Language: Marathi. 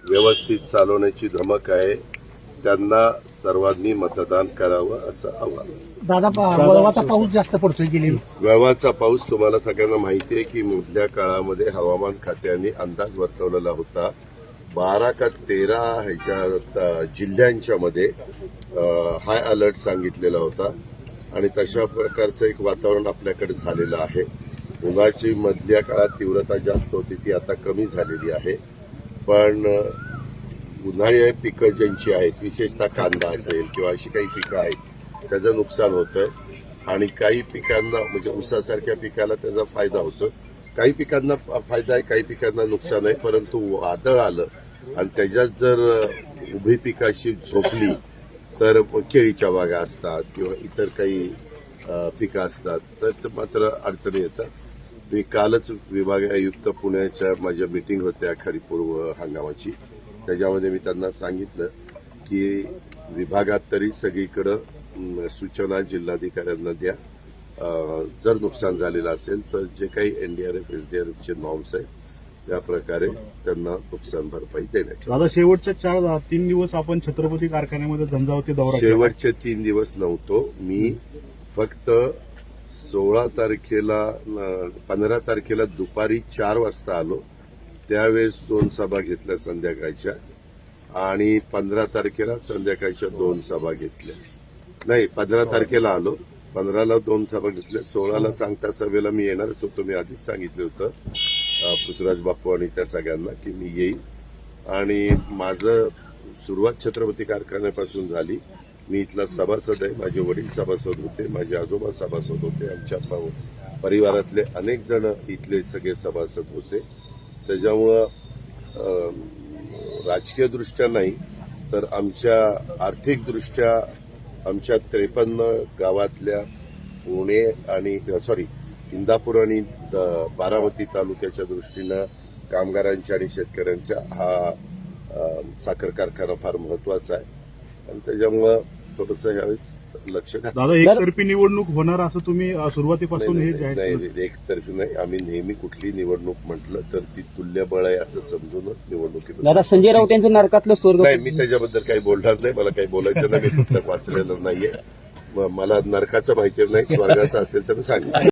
व्यवस्थित चालवण्याची धमक आहे. त्यांना सर्वांनी मतदान करावं असं आवाहन. दादा, वळवाचा पाऊस जास्त पडतोय गेली. वळवाचा पाऊस तुम्हाला सगळ्यांना माहिती आहे की मधल्या काळामध्ये हवामान खात्याने अंदाज वर्तवलेला होता 12 का 13 जिल्ह्यांच्या मध्ये हाय अलर्ट सांगितलेला होता आणि तशा प्रकारचं एक वातावरण आपल्याकडे झालेलं आहे. उन्हाची मधल्या काळात तीव्रता जास्त होती, ती आता कमी झालेली आहे. पण उन्हाळी पिकं ज्यांची आहेत, विशेषतः कांदा असेल किंवा अशी काही पिकं आहेत, त्याचं नुकसान होतंय आणि काही पिकांना म्हणजे ऊसासारख्या पिकाला त्याचा फायदा होतो. काही पिकांना फायदा आहे, काही पिकांना नुकसान आहे. परंतु वादळ आलं आणि त्याच्यात जर उभी पिकाशी झोपली तर केळीच्या बागा असतात किंवा इतर काही पिकं असतात तर मात्र अडचणी येतात. मी कालच विभाग आयुक्त पुण्याच्या माझ्या मीटिंग होत्या खरीपूर्व हंगामाची, त्याच्यामध्ये मी त्यांना सांगितलं की विभागात तरी सगळीकडं सूचना जिल्हाधिकाऱ्यांना द्या. जर नुकसान झालेलं असेल तर जे काही एनडीआरएफ एसडीआरएफचे नॉर्म्स आहेत त्या प्रकारे त्यांना नुकसान भरपाई देण्याची. दादा, शेवटच्या 3 दिवस आपण छत्रपती कारखान्यामध्ये झंझावती दौरा केला. शेवटचे 3 दिवस नव्हतो मी, फक्त 16 तारखेला 15 तारखेला दुपारी 4 वाजता आलो. त्यावेळेस 2 सभा घेतल्या संध्याकाळच्या आणि 15 तारखेला संध्याकाळच्या 2 सभा घेतल्या. नाही, 15 तारखेला आलो, 15ला 2 सभा घेतल्या. 16ला सांगता सभेला मी येणारच होतो. मी आधीच सांगितलं होतं पृथ्वीराज बापू आणि त्या सगळ्यांना की मी येईन. आणि माझं सुरुवात छत्रपती कारखान्यापासून झाली. मी इथला सभासद आहे. माझे वडील सभासद होते, माझे आजोबा सभासद होते, आमच्या परिवारातले अनेक जण इथले सगळे सभासद होते. त्याच्यामुळं राजकीय दृष्ट्या नाही तर आमच्या आर्थिकदृष्ट्या आमच्या 53 गावातल्या पुणे आणि इंदापूर आणि बारामती तालुक्याच्या दृष्टीनं कामगारांच्या आणि शेतकऱ्यांच्या हा साखर कारखाना फार महत्वाचा आहे आणि त्याच्यामुळं थोडंसं ह्यावेळेस लक्ष घातलं. दादा, एकतर्फी निवडणूक होणार असं तुम्ही सुरुवातीपासून हे जाहीर केलं? नाही, एकतर्फी नाही. आम्ही नेहमी कुठली निवडणूक म्हटलं तर ती तुल्यबळ आहे असं समजूनच निवडणुकीत. दादा, संजय राऊत यांचं नरकातलं स्वर्ग. नाही, मी त्याच्याबद्दल काही बोलणार नाही. मला काही बोलायचं नाही. मी पुस्तक वाचलेलं नाहीये. मला नरकाचं माहिती नाही, स्वर्गाचं असेल तर मी सांगेन.